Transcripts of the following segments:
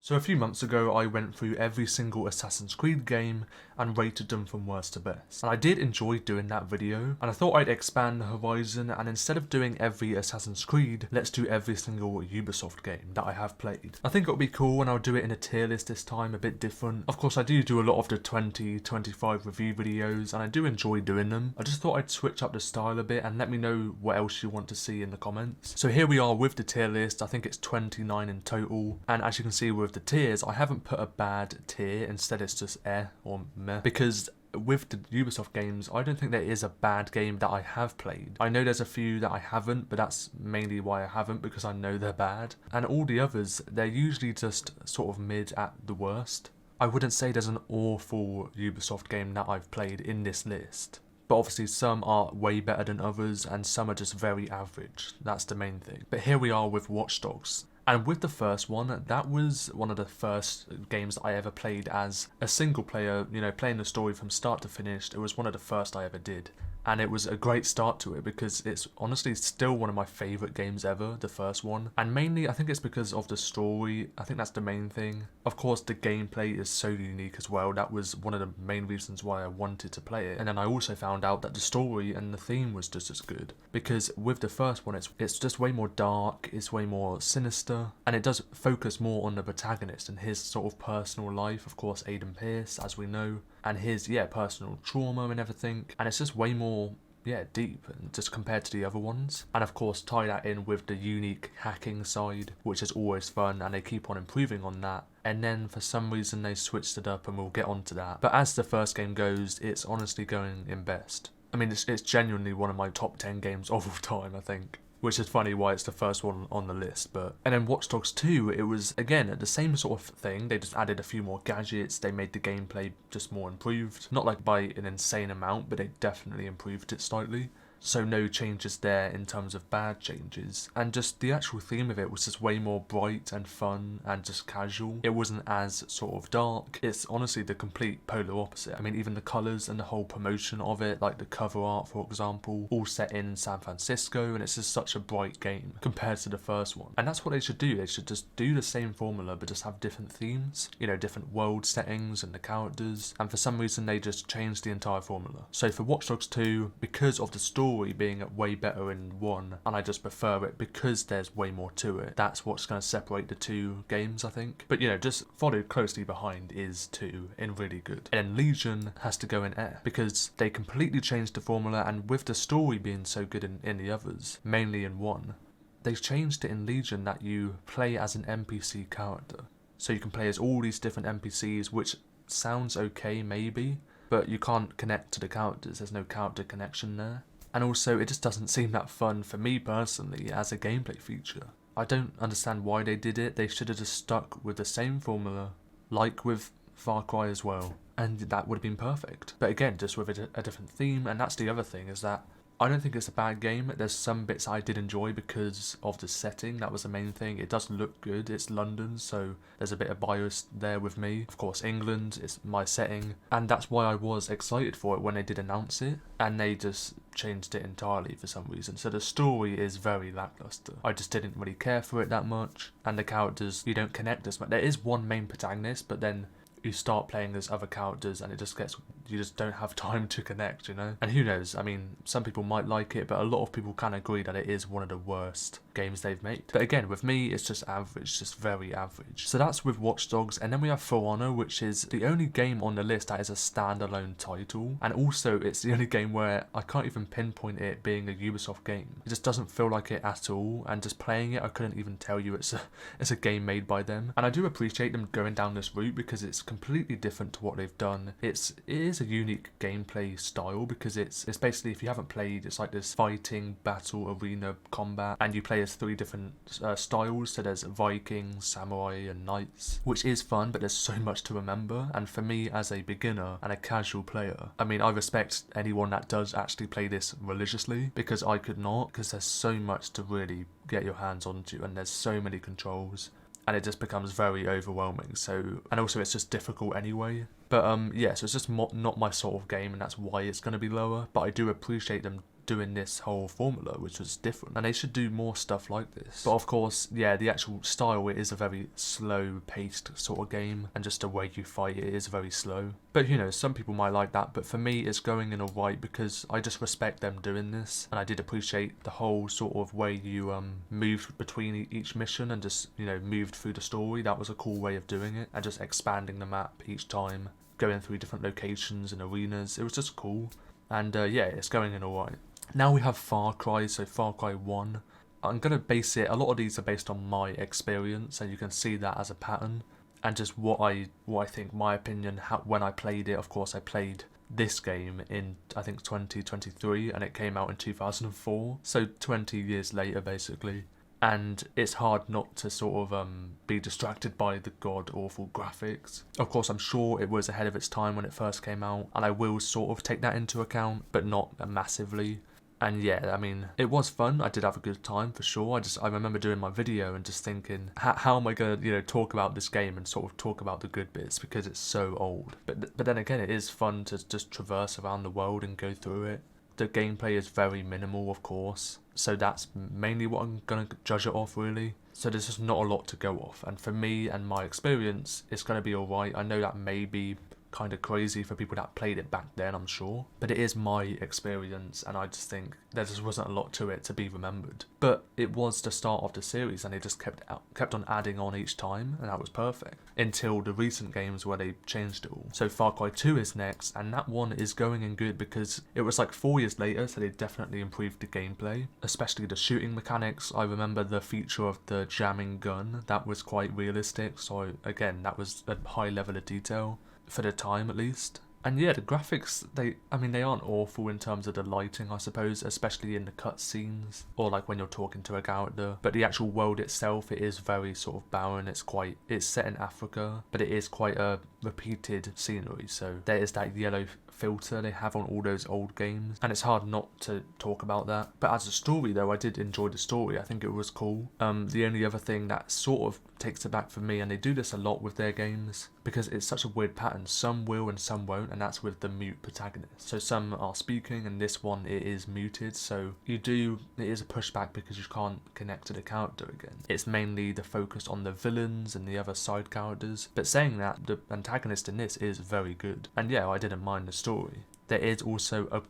So a few months ago I went through every single Assassin's Creed game and rated them from worst to best. And I did enjoy doing that video, and I thought I'd expand the horizon, and instead of doing every Assassin's Creed, let's do every single Ubisoft game that I have played. I think it'll be cool and I'll do it in a tier list this time, a bit different. Of course I do a lot of the 20-25 review videos and I do enjoy doing them. I just thought I'd switch up the style a bit, and let me know what else you want to see in the comments. So here we are with the tier list. I think it's 29 in total, and as you can see with the tiers, I haven't put a bad tier, instead it's just or meh, because with the Ubisoft games, I don't think there is a bad game that I have played. I know there's a few that I haven't, but that's mainly why I haven't, because I know they're bad. And all the others, they're usually just sort of mid at the worst. I wouldn't say there's an awful Ubisoft game that I've played in this list. But obviously some are way better than others, and some are just very average. That's the main thing. But here we are with Watch Dogs. And with the first one, that was one of the first games that I ever played as a single player, you know, playing the story from start to finish. It was one of the first I ever did. And it was a great start to it, because it's honestly still one of my favourite games ever, the first one. And mainly, I think it's because of the story. I think that's the main thing. Of course, the gameplay is so unique as well. That was one of the main reasons why I wanted to play it. And then I also found out that the story and the theme was just as good. Because with the first one, it's just way more dark, it's way more sinister, and it does focus more on the protagonist and his sort of personal life. Of course, Aiden Pierce, as we know, and his personal trauma and everything, and it's just way more deep and just compared to the other ones. And of course tie that in with the unique hacking side, which is always fun, and they keep on improving on that. And then for some reason they switched it up, and we'll get onto that. But as the first game goes, it's honestly going in best. I mean, it's genuinely one of my top 10 games of all time, I think. Which is funny why it's the first one on the list. But and then Watch Dogs 2, it was again the same sort of thing. They just added a few more gadgets, they made the gameplay just more improved. Not like by an insane amount, but they definitely improved it slightly. So no changes there in terms of bad changes. And just the actual theme of it was just way more bright and fun and just casual. It wasn't as sort of dark. It's honestly the complete polar opposite. I mean, even the colours and the whole promotion of it, like the cover art for example, all set in San Francisco, and it's just such a bright game compared to the first one. And that's what they should do. They should just do the same formula but just have different themes, you know, different world settings and the characters. And for some reason they just changed the entire formula. So for Watch Dogs 2, because of the story being way better in 1, and I just prefer it because there's way more to it, that's what's going to separate the two games, I think. But you know, just followed closely behind is 2 in really good. And then Legion has to go in F, because they completely changed the formula, and with the story being so good in the others, mainly in 1, they've changed it in Legion that you play as an NPC character. So you can play as all these different NPCs, which sounds okay maybe, but you can't connect to the characters. There's no character connection there. And also, it just doesn't seem that fun for me personally as a gameplay feature. I don't understand why they did it. They should have just stuck with the same formula, like with Far Cry as well, and that would have been perfect. But again, just with a different theme. And that's the other thing, is that I don't think it's a bad game. There's some bits I did enjoy because of the setting. That was the main thing. It does look good. It's London, so there's a bit of bias there with me. Of course, England is my setting, and that's why I was excited for it when they did announce it, and they just changed it entirely for some reason. So the story is very lackluster. I just didn't really care for it that much, and the characters, you don't connect as much. There is one main protagonist, but then you start playing as other characters and it just gets, you just don't have time to connect, you know? And who knows, I mean, some people might like it, but a lot of people can agree that it is one of the worst games they've made. But again, with me, it's just average, just very average. So that's with Watch Dogs. And then we have For Honor, which is the only game on the list that is a standalone title. And also, it's the only game where I can't even pinpoint it being a Ubisoft game. It just doesn't feel like it at all. And just playing it, I couldn't even tell you it's a game made by them. And I do appreciate them going down this route, because it's completely different to what they've done. It is a unique gameplay style, because it's basically, if you haven't played, it's like this fighting battle arena combat, and you play as 3 different styles. So there's Vikings, Samurai and Knights, which is fun, but there's so much to remember. And for me as a beginner and a casual player, I mean, I respect anyone that does actually play this religiously, because I could not, because there's so much to really get your hands onto, and there's so many controls, and it just becomes very overwhelming. So, and also it's just difficult anyway. But yeah, so it's just not my sort of game, and that's why it's going to be lower. But I do appreciate them doing this whole formula, which was different. And they should do more stuff like this. But of course, yeah, the actual style, it is a very slow-paced sort of game, and just the way you fight it is very slow. But you know, some people might like that, but for me it's going in alright because I just respect them doing this, and I did appreciate the whole sort of way you moved between each mission and just, you know, moved through the story. That was a cool way of doing it, and just expanding the map each time, going through different locations and arenas. It was just cool, and yeah, it's going in alright. Now we have Far Cry, so Far Cry 1. I'm going to base it, a lot of these are based on my experience, and you can see that as a pattern, and just what I think, my opinion, when I played it. Of course, I played this game in, I think, 2023, and it came out in 2004, so 20 years later basically. And it's hard not to sort of be distracted by the god-awful graphics. Of course, I'm sure it was ahead of its time when it first came out, and I will sort of take that into account, but not massively. And yeah, I mean, it was fun. I did have a good time for sure. I remember doing my video and just thinking, how am I gonna, you know, talk about this game and sort of talk about the good bits because it's so old. But then again, it is fun to just traverse around the world and go through it. The gameplay is very minimal, of course, so that's mainly what I'm gonna judge it off, really. So there's just not a lot to go off, and for me and my experience, it's gonna be alright. I know that may be kind of crazy for people that played it back then, I'm sure, but it is my experience, and I just think there just wasn't a lot to it to be remembered. But it was the start of the series, and they just kept on adding on each time, and that was perfect until the recent games where they changed it all. So Far Cry 2 is next, and that one is going in good because it was like 4 years later, so they definitely improved the gameplay, especially the shooting mechanics. I remember the feature of the jamming gun, that was quite realistic, so again, that was a high level of detail for the time at least. And yeah, the graphics, they aren't awful in terms of the lighting, I suppose, especially in the cutscenes, or like when you're talking to a character. But the actual world itself, it is very sort of barren. It's set in Africa, but it is quite a repeated scenery, so there is that yellow filter they have on all those old games, and it's hard not to talk about that. But as a story though, I did enjoy the story. I think it was cool. The only other thing that sort of takes it back for me, and they do this a lot with their games because it's such a weird pattern, some will and some won't, and that's with the mute protagonist. So some are speaking, and this one it is muted, so it is a pushback because you can't connect to the character again. It's mainly the focus on the villains and the other side characters, but saying that, the antagonist in this is very good, and yeah, I didn't mind the story. There is also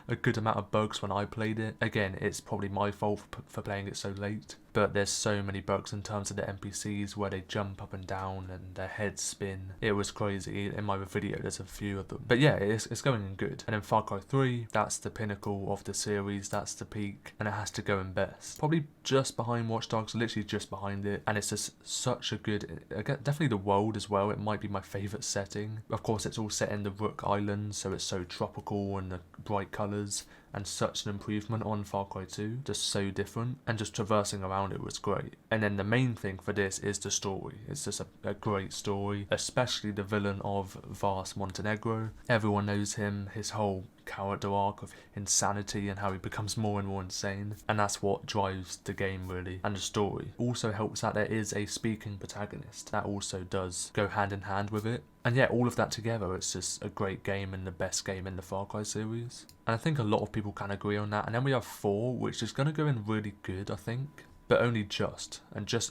a good amount of bugs when I played it. Again, it's probably my fault for playing it so late, but there's so many bugs in terms of the NPCs where they jump up and down and their heads spin. It was crazy. In my video there's a few of them. But yeah, it's going in good. And then Far Cry 3, that's the pinnacle of the series, that's the peak, and it has to go in best. Probably just behind Watch Dogs, literally just behind it, and it's just such a good, definitely the world as well, it might be my favourite setting. Of course, it's all set in the Rook Islands, so it's so tropical and the bright colours, and such an improvement on Far Cry 2, just so different, and just traversing around it was great. And then the main thing for this is the story. It's just a great story, especially the villain of Vas Montenegro. Everyone knows him, his whole character arc of insanity and how he becomes more and more insane, and that's what drives the game really. And the story also helps that there is a speaking protagonist, that also does go hand in hand with it. And yeah, all of that together, it's just a great game and the best game in the Far Cry series, and I think a lot of people can agree on that. And then we have 4, which is going to go in really good, I think, but only just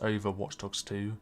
over Watch Dogs 2.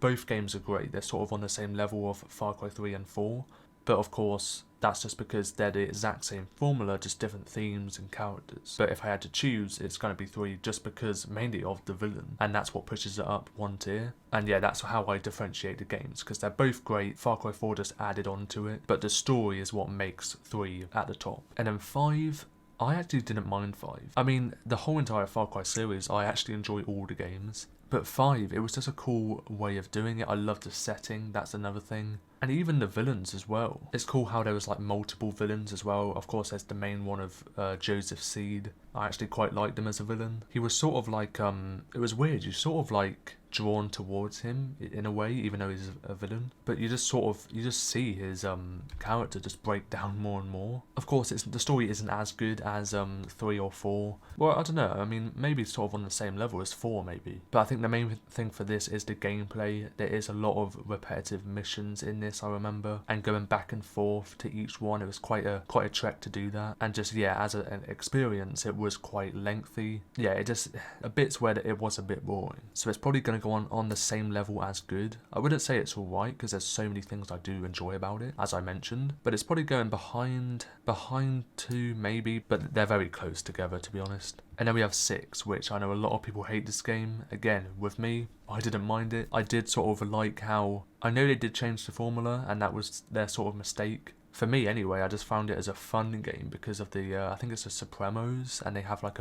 Both games are great, they're sort of on the same level of Far Cry 3 and 4, but of course that's just because they're the exact same formula, just different themes and characters. But if I had to choose, it's going to be 3 just because mainly of the villain, and that's what pushes it up one tier. And yeah, that's how I differentiate the games, because they're both great. Far Cry 4 just added on to it, but the story is what makes 3 at the top. And then 5, I actually didn't mind 5. I mean, the whole entire Far Cry series, I actually enjoy all the games. But 5, it was just a cool way of doing it. I love the setting, that's another thing. And even the villains as well. It's cool how there was like multiple villains as well. Of course, there's the main one of Joseph Seed. I actually quite liked him as a villain. He was sort of like, it was weird, you sort of like drawn towards him in a way, even though he's a villain. But you just see his character just break down more and more. Of course, the story isn't as good as 3 or 4. Well, I don't know, I mean, maybe it's sort of on the same level as 4 maybe. But I think the main thing for this is the gameplay. There is a lot of repetitive missions in this, this, I remember, and going back and forth to each one, it was quite a trek to do that. And just, yeah, as an experience, it was quite lengthy. Yeah, it just, a bits where it was a bit boring. So it's probably going to go on the same level as good. I wouldn't say it's alright, because there's so many things I do enjoy about it, as I mentioned, but it's probably going behind 2 maybe, but they're very close together, to be honest. And then we have 6, which I know a lot of people hate this game. Again, with me, I didn't mind it. I did sort of like how, I know they did change the formula, and that was their sort of mistake. For me anyway, I just found it as a fun game because of the, I think it's the Supremos, and they have like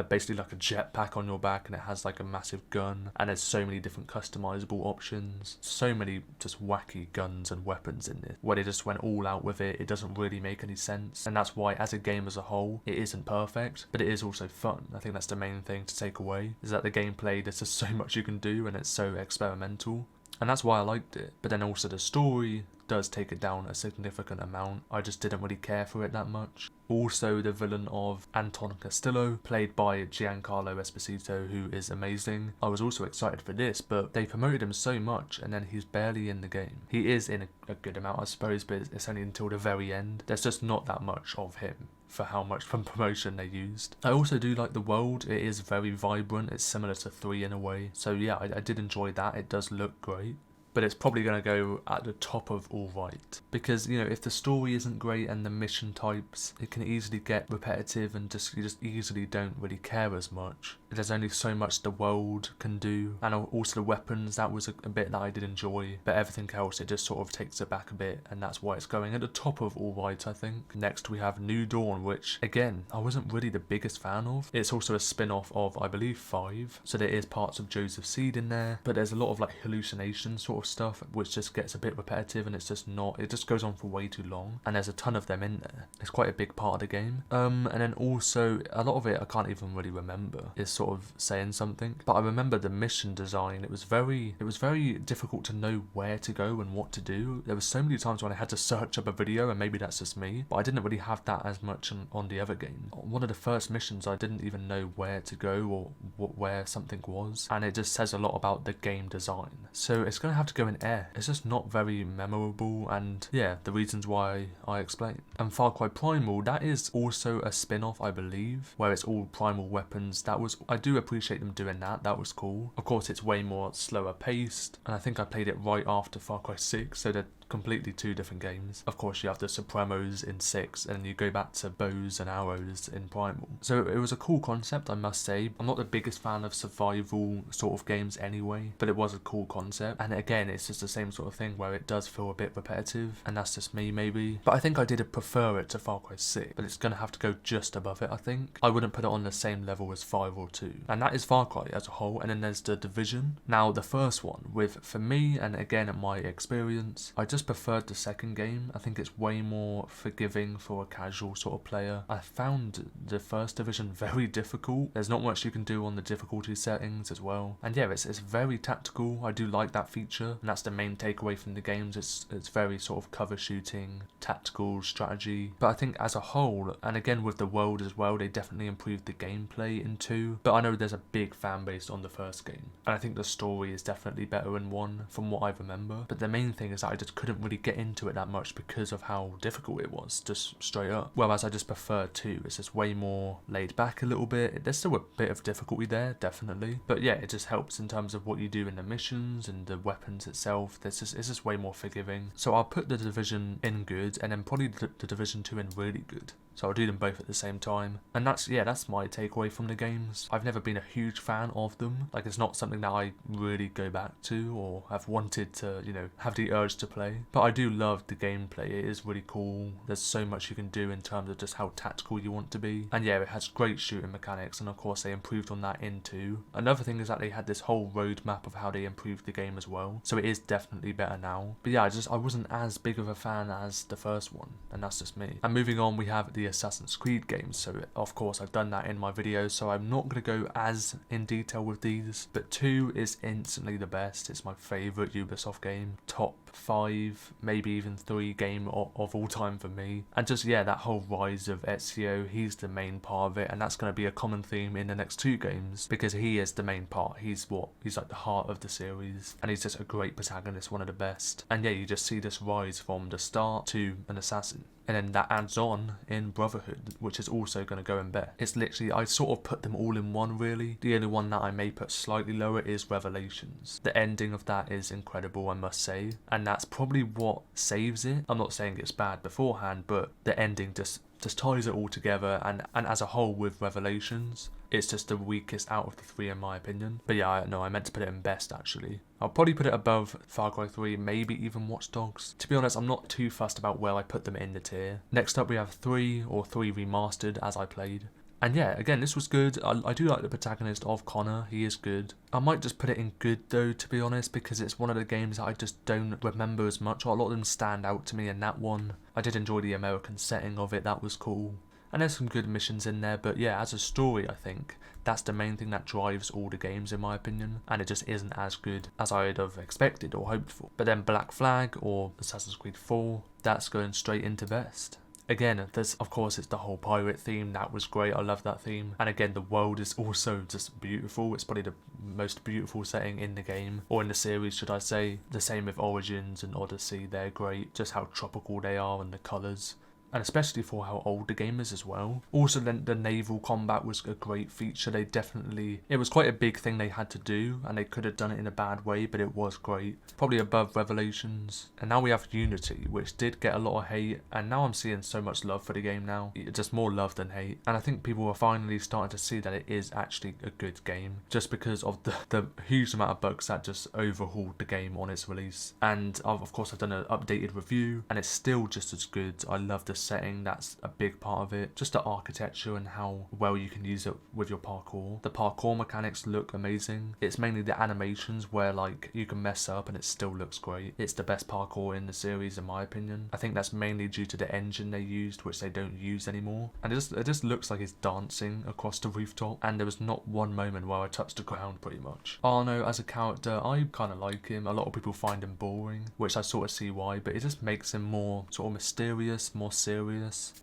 basically like a jetpack on your back, and it has like a massive gun, and there's so many different customizable options, so many just wacky guns and weapons in it, where they just went all out with it. It doesn't really make any sense, and that's why as a game as a whole, it isn't perfect, but it is also fun. I think that's the main thing to take away, is that the gameplay, there's just so much you can do, and it's so experimental, and that's why I liked it. But then also the story does take it down a significant amount. I just didn't really care for it that much. Also, the villain of Anton Castillo, played by Giancarlo Esposito, who is amazing. I was also excited for this, but they promoted him so much, and then he's barely in the game. He is in a good amount, I suppose, but it's only until the very end. There's just not that much of him for how much from promotion they used. I also do like the world. It is very vibrant. It's similar to 3 in a way. So yeah, I did enjoy that. It does look great. But it's probably going to go at the top of alright. Because, you know, if the story isn't great and the mission types, it can easily get repetitive, and you just easily don't really care as much. There's only so much the world can do, and also the weapons, that was a bit that I did enjoy, but everything else, it just sort of takes it back a bit, and that's why it's going at the top of alright, I think. Next we have New Dawn, which, again, I wasn't really the biggest fan of. It's also a spin-off of, I believe, 5, so there is parts of Joseph Seed in there, but there's a lot of like hallucination sort of stuff, which just gets a bit repetitive, and it's just not, it just goes on for way too long, and there's a ton of them in there. It's quite a big part of the game. And then also, a lot of it I can't even really remember. It's sort of saying something, but I remember the mission design. It was very difficult to know where to go and what to do. There were so many times when I had to search up a video, and maybe that's just me, but I didn't really have that as much on the other game. One of the first missions, I didn't even know where to go or where something was, and it just says a lot about the game design. So it's going to have to go in air. It's just not very memorable, and yeah, the reasons why I explained. And Far Cry Primal, that is also a spin-off, I believe, where it's all primal weapons. I do appreciate them doing that. That was cool. Of course, it's way more slower paced, and I think I played it right after Far Cry 6, so they're completely 2 different games. Of course, you have the Supremos in 6, and you go back to bows and arrows in Primal. So it was a cool concept, I must say. I'm not the biggest fan of survival sort of games anyway, but it was a cool concept. And again, it's just the same sort of thing where it does feel a bit repetitive, and that's just me maybe. But I think I did prefer it to Far Cry 6, but it's going to have to go just above it, I think. I wouldn't put it on the same level as 5 or 2. And that is Far Cry as a whole, and then there's The Division. Now, the first one, for me, and again at my experience, I just preferred the second game. I think it's way more forgiving for a casual sort of player. I found the first Division very difficult. There's not much you can do on the difficulty settings as well. And yeah, it's very tactical. I do like that feature, and that's the main takeaway from the games. It's very sort of cover shooting, tactical strategy. But I think as a whole, and again with the world as well, they definitely improved the gameplay in 2. But I know there's a big fan base on the first game, and I think the story is definitely better in 1 from what I remember. But the main thing is that I just couldn't really get into it that much because of how difficult it was, just straight up. Whereas I just prefer 2. It's just way more laid back a little bit. There's still a bit of difficulty there, definitely, but yeah, it just helps in terms of what you do in the missions and the weapons itself. It's just way more forgiving. So I'll put the Division in good, and then probably the Division 2 in really good. So I'll do them both at the same time. And that's my takeaway from the games. I've never been a huge fan of them. Like, it's not something that I really go back to or have wanted to, you know, have the urge to play. But I do love the gameplay. It is really cool. There's so much you can do in terms of just how tactical you want to be. And yeah, it has great shooting mechanics, and of course they improved on that in 2. Another thing is that they had this whole roadmap of how they improved the game as well. So it is definitely better now. But yeah, I wasn't as big of a fan as the first one, and that's just me. And moving on, we have the Assassin's Creed games. So of course I've done that in my video, so I'm not going to go as in detail with these, but 2 is instantly the best. It's my favourite Ubisoft game, top 5, maybe even 3 game of all time for me. And just, yeah, that whole rise of Ezio, he's the main part of it, and that's going to be a common theme in the next 2 games, because he is the main part. He's like the heart of the series, and he's just a great protagonist, one of the best. And yeah, you just see this rise from the start to an assassin. And then that adds on in Brotherhood, which is also going to go in best. It's literally, I sort of put them all in one really. The only one that I may put slightly lower is Revelations. The ending of that is incredible, I must say. And that's probably what saves it. I'm not saying it's bad beforehand, but the ending just ties it all together, and as a whole with Revelations, it's just the weakest out of the 3 in my opinion. But yeah, I meant to put it in best actually. I'll probably put it above Far Cry 3, maybe even Watch Dogs. To be honest, I'm not too fussed about where I put them in the tier. Next up we have 3 Remastered as I played. And yeah, again, this was good. I do like the protagonist of Connor, he is good. I might just put it in good though, to be honest, because it's one of the games that I just don't remember as much. A lot of them stand out to me in that one. I did enjoy the American setting of it, that was cool. And there's some good missions in there, but yeah, as a story, I think that's the main thing that drives all the games in my opinion, and it just isn't as good as I'd have expected or hoped for. But then Black Flag or Assassin's Creed 4, that's going straight into best. Again, there's, of course, it's the whole pirate theme. That was great. I love that theme. And again, the world is also just beautiful. It's probably the most beautiful setting in the game, or in the series, should I say. The same with Origins and Odyssey. They're great. Just how tropical they are and the colours. And especially for how old the game is as well. Also, then the naval combat was a great feature. It was quite a big thing they had to do, and they could have done it in a bad way, but it was great. Probably above Revelations. And now we have Unity, which did get a lot of hate, and now I'm seeing so much love for the game now. Just more love than hate. And I think people are finally starting to see that it is actually a good game, just because of the huge amount of bugs that just overhauled the game on its release. And of course, I've done an updated review, and it's still just as good. I love the setting, that's a big part of it. Just the architecture and how well you can use it with your parkour. The parkour mechanics look amazing. It's mainly the animations where like you can mess up and it still looks great. It's the best parkour in the series in my opinion. I think that's mainly due to the engine they used, which they don't use anymore. And it just looks like it's dancing across the rooftop, and there was not one moment where I touched the ground pretty much. Arno as a character, I kind of like him. A lot of people find him boring, which I sort of see why, but it just makes him more sort of mysterious, more serious.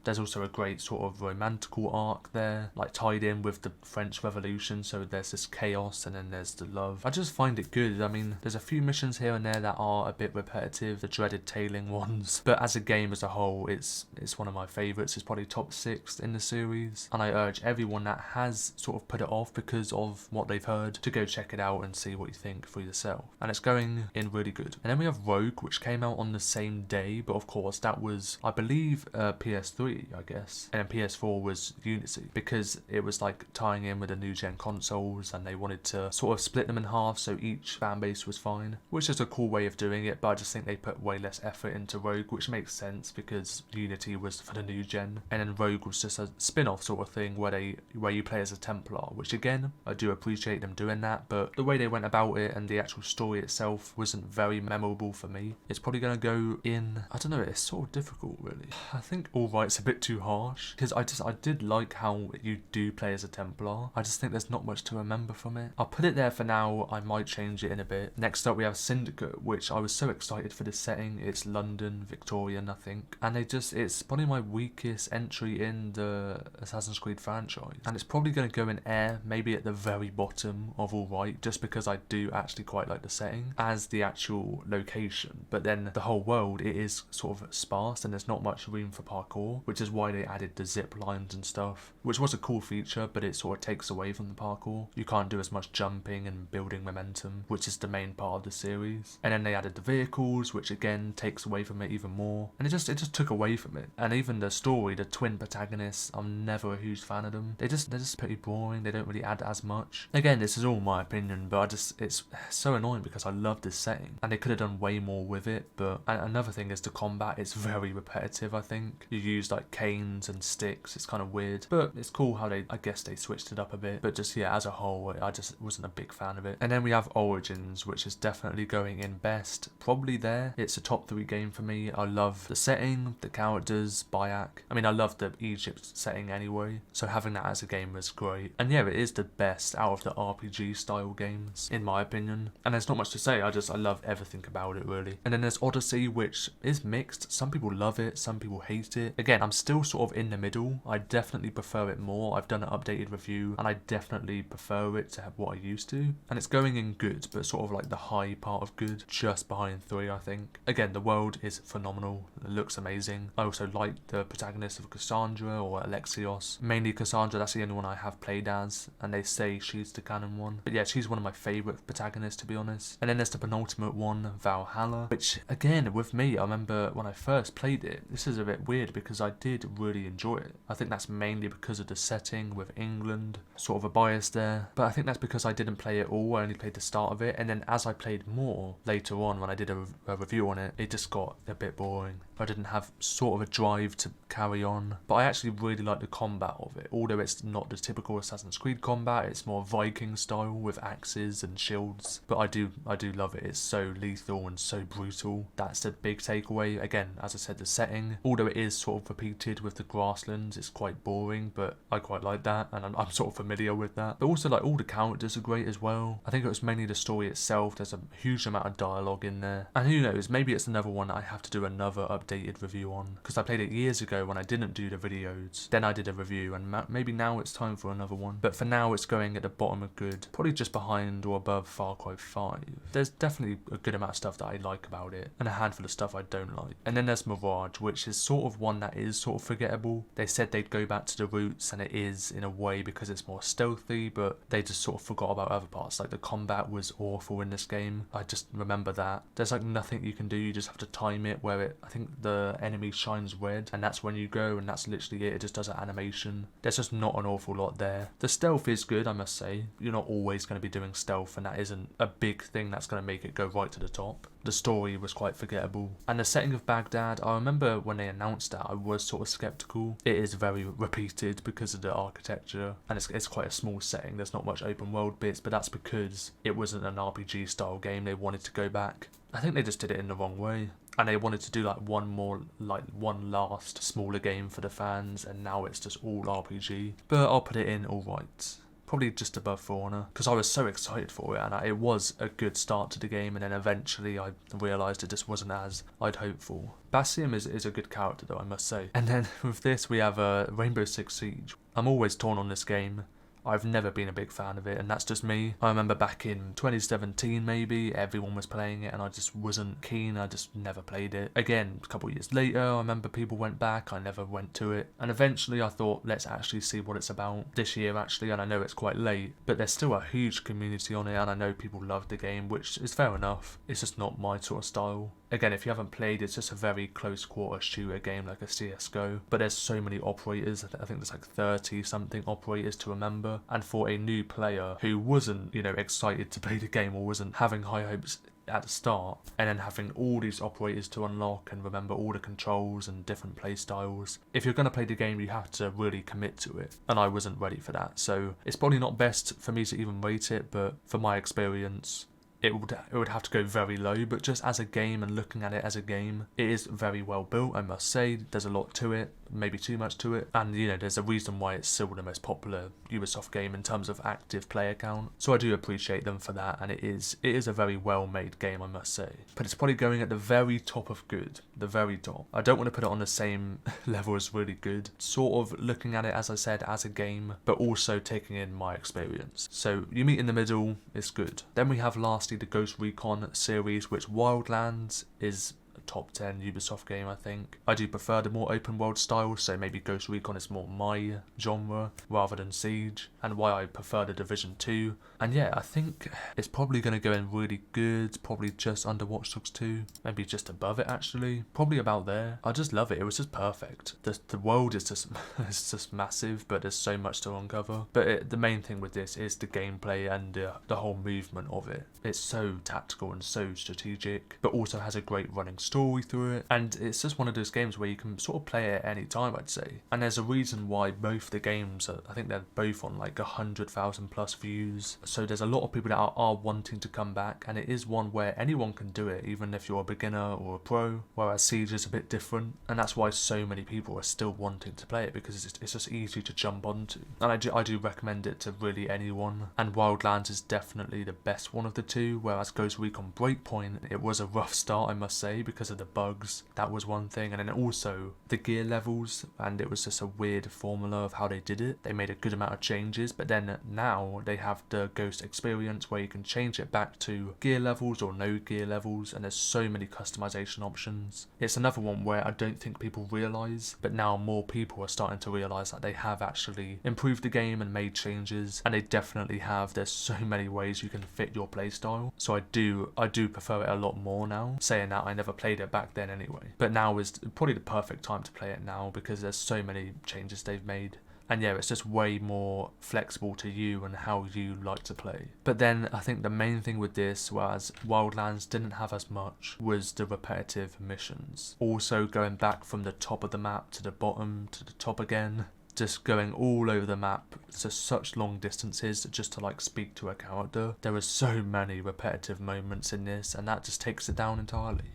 There's also a great sort of romantical arc there, like tied in with the French Revolution, so there's this chaos and then there's the love. I just find it good. I mean, there's a few missions here and there that are a bit repetitive, the dreaded tailing ones, but as a game as a whole, it's one of my favourites. It's probably top 6 in the series, and I urge everyone that has sort of put it off because of what they've heard to go check it out and see what you think for yourself. And it's going in really good. And then we have Rogue, which came out on the same day, but of course that was, I believe, PS3, I guess, and then PS4 was Unity, because it was like tying in with the new gen consoles, and they wanted to sort of split them in half so each fan base was fine, which is a cool way of doing it. But I just think they put way less effort into Rogue, which makes sense because Unity was for the new gen, and then Rogue was just a spin-off sort of thing where you play as a Templar, which again, I do appreciate them doing that, but the way they went about it and the actual story itself wasn't very memorable for me. It's probably going to go in, I don't know, it's sort of difficult really. I think Alright's a bit too harsh, because I did like how you do play as a Templar. I just think there's not much to remember from it. I'll put it there for now. I might change it in a bit. Next up we have Syndicate, which I was so excited for this setting. It's London, Victorian, I think, and it's probably my weakest entry in the Assassin's Creed franchise, and it's probably going to go in air, maybe at the very bottom of Alright, just because I do actually quite like the setting as the actual location, but then the whole world, it is sort of sparse and there's not much room for parkour, which is why they added the zip lines and stuff, which was a cool feature, but it sort of takes away from the parkour. You can't do as much jumping and building momentum, which is the main part of the series. And then they added the vehicles, which again takes away from it even more, and it just took away from it. And even the story, the twin protagonists, I'm never a huge fan of them. They're just pretty boring. They don't really add as much. Again, this is all my opinion, but it's so annoying because I love this setting and they could have done way more with it. But another thing is the combat is very repetitive, I think. think. You use like canes and sticks, it's kind of weird, but it's cool how I guess they switched it up a bit. But just, yeah, as a whole, I just wasn't a big fan of it. And then we have Origins, which is definitely going in best, probably there. It's a top 3 game for me. I love the setting, the characters, Bayek. I mean, I love the Egypt setting anyway, so having that as a game was great. And yeah, it is the best out of the RPG style games, in my opinion. And there's not much to say, I love everything about it, really. And then there's Odyssey, which is mixed. Some people love it, some people hate it. Again, I'm still sort of in the middle. I definitely prefer it more. I've done an updated review, and I definitely prefer it to what I used to. And it's going in good, but sort of like the high part of good, just behind 3, I think. Again, the world is phenomenal. It looks amazing. I also like the protagonist of Cassandra, or Alexios. Mainly Cassandra, that's the only one I have played as, and they say she's the canon one. But yeah, she's one of my favourite protagonists, to be honest. And then there's the penultimate one, Valhalla, which again, with me, I remember when I first played it, this is a bit weird because I did really enjoy it. I think that's mainly because of the setting with England, sort of a bias there. But I think that's because I didn't play it all, I only played the start of it, and then as I played more later on when I did a review on it, it just got a bit boring. I didn't have sort of a drive to carry on. But I actually really like the combat of it. Although it's not the typical Assassin's Creed combat, it's more Viking style with axes and shields. But I do love it. It's so lethal and so brutal. That's the big takeaway. Again, as I said, the setting, although it is sort of repeated with the grasslands, it's quite boring, but I quite like that, and I'm sort of familiar with that. But also, like, all the characters are great as well. I think it was mainly the story itself. There's a huge amount of dialogue in there. And who knows, maybe it's another one I have to do another updated review on, because I played it years ago when I didn't do the videos. Then I did a review, and maybe now it's time for another one. But for now, it's going at the bottom of good, probably just behind or above Far Cry 5. There's definitely a good amount of stuff that I like about it, and a handful of stuff I don't like. And then there's Mirage, which is sort of one that is sort of forgettable. They said they'd go back to the roots, and it is in a way because it's more stealthy, but they just sort of forgot about other parts. Like, the combat was awful in this game. I just remember that. There's like nothing you can do, you just have to time it where I think the enemy shines red, and that's when you go, and that's literally it. It just does an animation. There's just not an awful lot there. The stealth is good, I must say. You're not always going to be doing stealth, and that isn't a big thing that's going to make it go right to the top. The story was quite forgettable. And the setting of Baghdad, I remember when they announced that, I was sort of skeptical. It is very repeated because of the architecture, and it's quite a small setting. There's not much open world bits, but that's because it wasn't an RPG style game. They wanted to go back. I think they just did it in the wrong way. And they wanted to do like one last smaller game for the fans, and now it's just all RPG. But I'll put it in alright. Probably just above For Honor, because I was so excited for it, and it was a good start to the game, and then eventually I realised it just wasn't as I'd hoped for. Basim is a good character though, I must say. And then with this we have Rainbow Six Siege. I'm always torn on this game. I've never been a big fan of it, and that's just me. I remember back in 2017 maybe, everyone was playing it and I just wasn't keen. I just never played it. Again, a couple of years later, I remember people went back, I never went to it. And eventually I thought, let's actually see what it's about this year actually, and I know it's quite late, but there's still a huge community on it, and I know people love the game, which is fair enough. It's just not my sort of style. Again, if you haven't played, it's just a very close quarter shooter game like a CSGO, but there's so many operators. I think there's like 30 something operators to remember, and for a new player who wasn't, excited to play the game or wasn't having high hopes at the start, and then having all these operators to unlock and remember all the controls and different play styles. If you're going to play the game, you have to really commit to it, and I wasn't ready for that. So it's probably not best for me to even rate it, but for my experience, it would have to go very low. But just as a game and looking at it as a game, it is very well built, I must say. There's a lot to it, maybe too much to it, and there's a reason why it's still the most popular Ubisoft game in terms of active player count. So I do appreciate them for that, and it is a very well made game, I must say. But it's probably going at the very top of good, the very top. I don't want to put it on the same level as really good, sort of looking at it, as I said, as a game, but also taking in my experience. So you meet in the middle, it's good. Then we have lastly the Ghost Recon series, which Wildlands is top 10 Ubisoft game, I think. I do prefer the more open world style, so maybe Ghost Recon is more my genre rather than Siege, and why I prefer the Division 2. And yeah, I think it's probably going to go in really good, probably just under Watch Dogs 2, maybe just above it actually, probably about there. I just love it. It was just perfect. The world is just it's just massive, but there's so much to uncover. But the main thing with this is the gameplay and the whole movement of it. It's so tactical and so strategic, but also has a great running story. story through it, and it's just one of those games where you can sort of play it at any time, I'd say. And there's a reason why both the games I think they're both on like 100,000 plus views, so there's a lot of people that are wanting to come back, and it is one where anyone can do it, even if you're a beginner or a pro, whereas Siege is a bit different, and that's why so many people are still wanting to play it, because it's just easy to jump onto. And I do recommend it to really anyone, and Wildlands is definitely the best one of the two, whereas Ghost Recon Breakpoint, it was a rough start, I must say, because of the bugs. That was one thing, and then also the gear levels, and it was just a weird formula of how they did it. They made a good amount of changes, but then now they have the Ghost experience where you can change it back to gear levels or no gear levels, and there's so many customization options. It's another one where I don't think people realise, but now more people are starting to realise that they have actually improved the game and made changes, and they definitely have. There's so many ways you can fit your playstyle, so I do prefer it a lot more now. Saying that, I never played it back then anyway, but now is probably the perfect time to play it now, because there's so many changes they've made. And yeah, it's just way more flexible to you and how you like to play. But then I think the main thing with this, whereas Wildlands didn't have as much, was the repetitive missions. Also going back from the top of the map to the bottom to the top again. Just going all over the map to such long distances just to like speak to a character. There are so many repetitive moments in this, and that just takes it down entirely.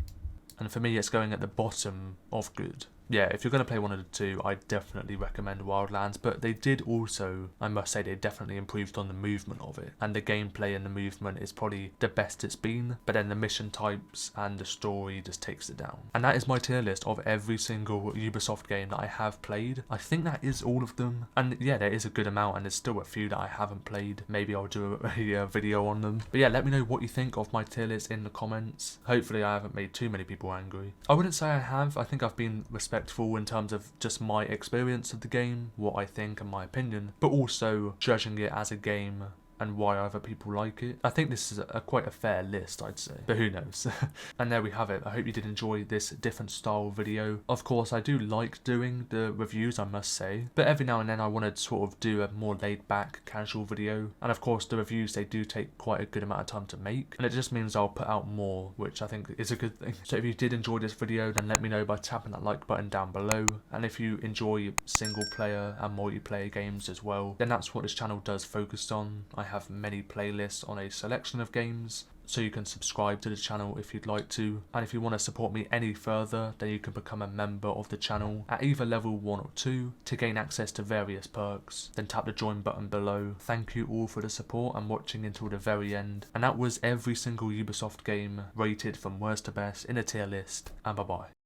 And for me, it's going at the bottom of good. Yeah, if you're going to play one of the two, I definitely recommend Wildlands, but they did also, I must say, they definitely improved on the movement of it, and the gameplay and the movement is probably the best it's been, but then the mission types and the story just takes it down. And that is my tier list of every single Ubisoft game that I have played. I think that is all of them, and yeah, there is a good amount, and there's still a few that I haven't played. Maybe I'll do a video on them. But yeah, let me know what you think of my tier list in the comments. Hopefully I haven't made too many people angry. I wouldn't say I have. I think I've been respectful in terms of just my experience of the game, what I think and my opinion, but also judging it as a game and why other people like it. I think this is quite a fair list, I'd say, but who knows. And there we have it. I hope you did enjoy this different style video. Of course, I do like doing the reviews, I must say, but every now and then I want to sort of do a more laid back, casual video. And of course, the reviews, they do take quite a good amount of time to make, and it just means I'll put out more, which I think is a good thing. So if you did enjoy this video, then let me know by tapping that like button down below. And if you enjoy single player and multiplayer games as well, then that's what this channel does focus on. I have many playlists on a selection of games, so you can subscribe to the channel if you'd like to. And if you want to support me any further, then you can become a member of the channel at either level 1 or 2 to gain access to various perks. Then tap the join button below. Thank you all for the support and watching until the very end. And that was every single Ubisoft game rated from worst to best in a tier list, and bye bye.